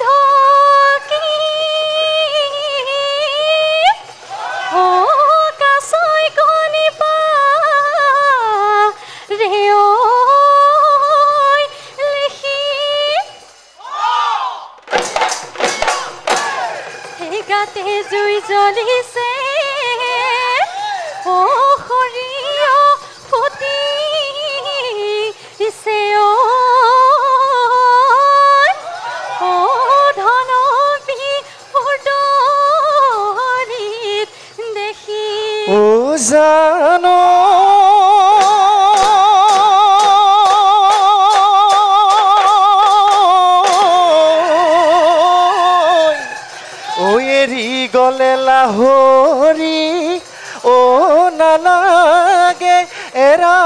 ঢকি ও কাছই কণি পা ৰে ঐ লিখি সেই গাতে জুই জ্বলিছে ও সৰিয় ফুটিছে ও ধন বিহুদৰিত দেখি ও জানো ও এৰি গলে লাহৰি ও নালাগে এৰা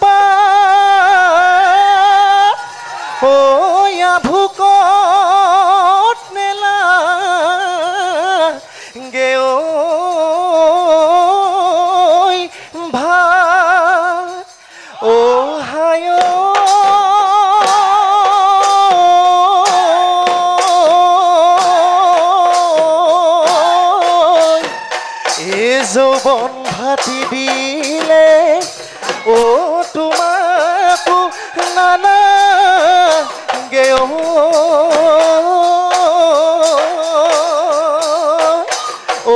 পা ও ভুকত নেলা গে ঐ ভাত ও হায় যৌবন ভাতি দিলে ও তোমাকো নানা গে ও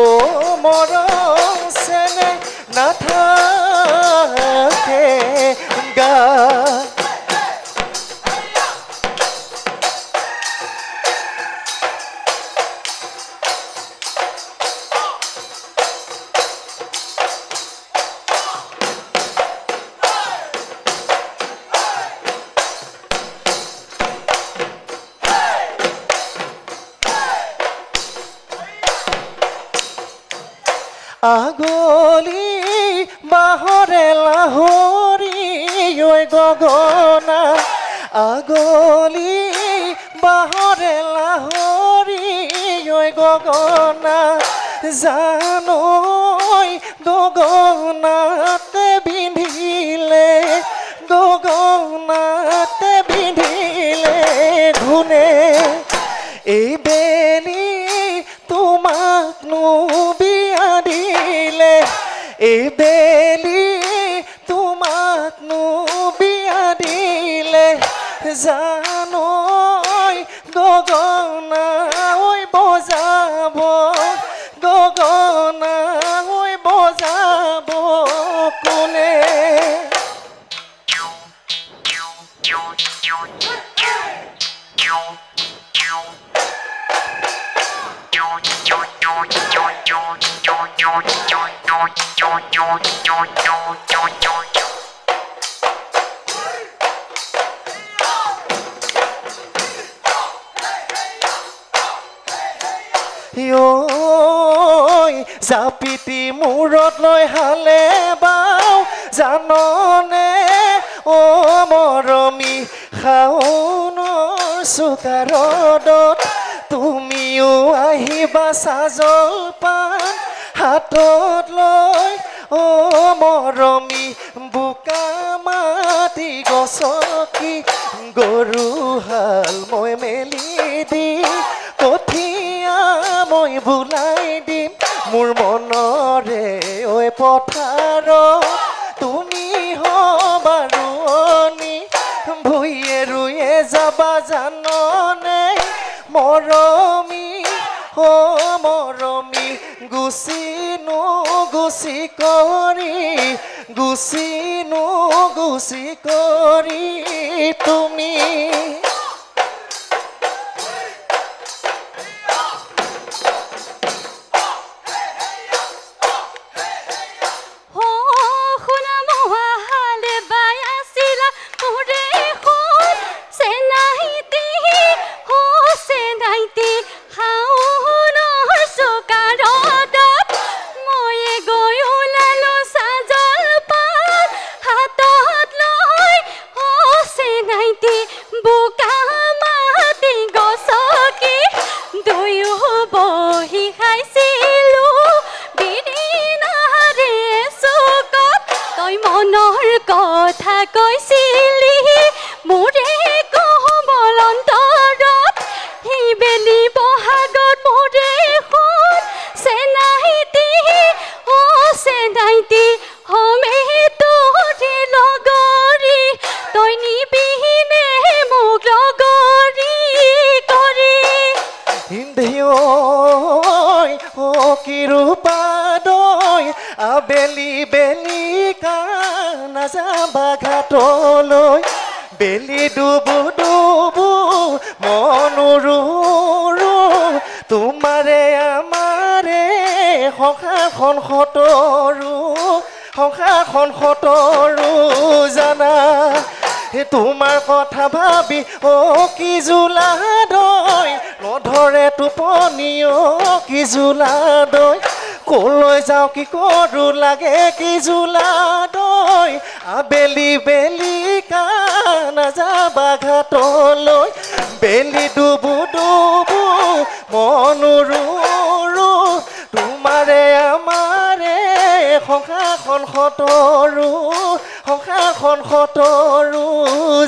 মৰম চেনে নাথাকে গা আগলি বাহৰে লাহৰি ঐ গগনা আগলি বাহৰে লাহৰি ঐ গগনা জানো গগনাতে বিন্ধিলে গগনাতে বিন্ধিলে ধুনে এই বেলি তোমাকনো বিয়া দিলে এই বেলি তোমাকনো বিয়া দিলে জানো গগনা ঐ বজাব গগনা ঐ বজাব কোনে জাপিতি মূৰত লৈ হালে বাও জাননে ও মৰমী শাওনৰ চুকাৰদত তুমিও আহিবা চাজল পান হাতত লৈ ও মৰমী বোকা মাটি গছকি গৰু হাল মই মেলি দি কঠীয়া মই বুলাই দিম মোৰ মনৰে ঐ পথাৰ তুমি হবা ৰোৱনী ভুঁয়ে ৰুয়ে যাবা জাননে মৰমী ও মৰমী গুচিনো গুচি কৰি তুমি বুকা বেলি বেলি নাযাবা ঘাটলৈ বেলি ডুবু ডুবু মনুৰু তোমাৰে আমাৰে সংসাৰখন সতৰু জানা তোমাৰ কথা ভাবি কি জোলা দৈ নধৰে টোপনিও কি জোলা দৈ কলৈ যাওঁ কি কৰো লাগে কি জোলা দৈ আবেলি বেলি নাযাবা ঘাটলৈ বেলি ডুবু ডুবু মনুৰু তোমাৰে আমাৰে সংসাৰখন সতৰু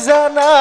জানা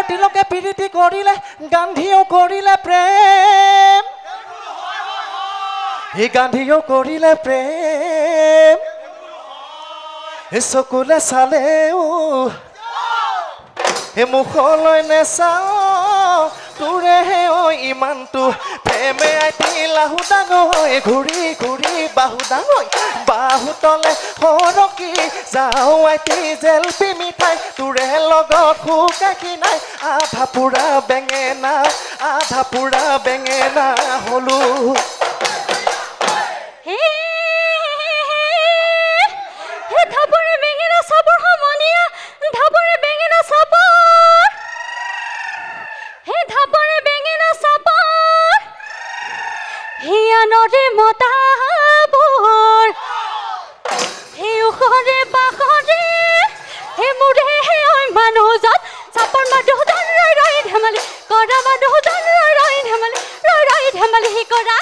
তিলকে প্ৰীতি কৰিলে গান্ধীও কৰিলে প্ৰেম হি গান্ধীও কৰিলে প্ৰেম চকুলে চালেও মুখলৈ নেচাও তোৰেহে ইমানটো প্ৰেমে আইতি লাহু ডাঙৈ ঘূৰি ঘূৰি বাহু ডাঙৈ বাহু তলে সৰকি যাওঁ আইতি জেলপি মিঠাই তোৰে লগত শুকাকি নাই আধা পুৰা বেঙেনা হলো নদী মতাবোৰ হে উখৰে বাখৰে হে মুৰে হে মানুহজন চাপৰ মানুহজন ৰৈ ধেমালি কৰা মানুহজন ৰৈ ধেমালি হি কৰা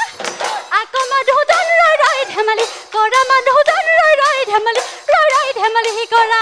আকৌ মানুহজন ৰৈ ধেমালি কৰা মানুহজন ৰৈ ধেমালি হি কৰা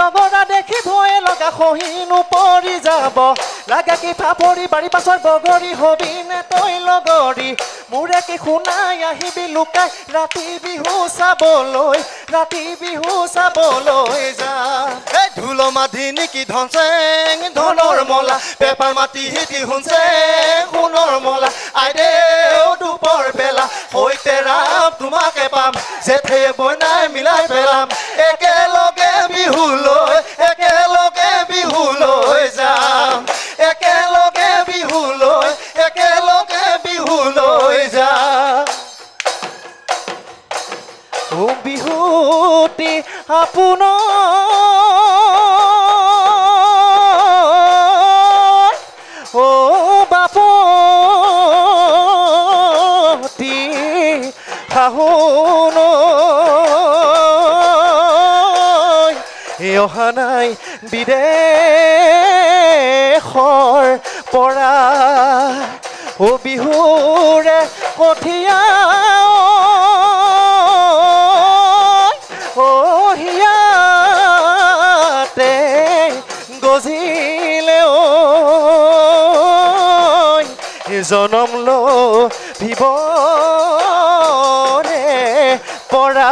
অগৰা দেখি ভয়ে লগা খহিনো পৰি যাব লাগা কি ফাপৰি বাৰী পাছৰ বগৰী হবি নে তই লগৰী মোৰে কি শুনাই আহিবি লুকাই ৰাতি বিহু চাবলৈ যা ঢোল মাধি নেকি ধনচেং ধনৰ মলা পেপাৰ মাটি হিটি শুনচেং সোণৰ মলা আইদেউ দুপৰ বেলা হৈতে ৰাম তোমাকে পাম জেঠে বনাই মিলাই পেলাম একেলগে বিহু যাম একেলগে বিহুলৈ যাম বিহুতি আপোনাৰ বাপতি শাহুন অহা নাই বিদেশৰ পৰা ও বিহুৰে কঠীয়া ও হিয়াতে গজিলে ঐ জনম লো ভিবৰে পৰা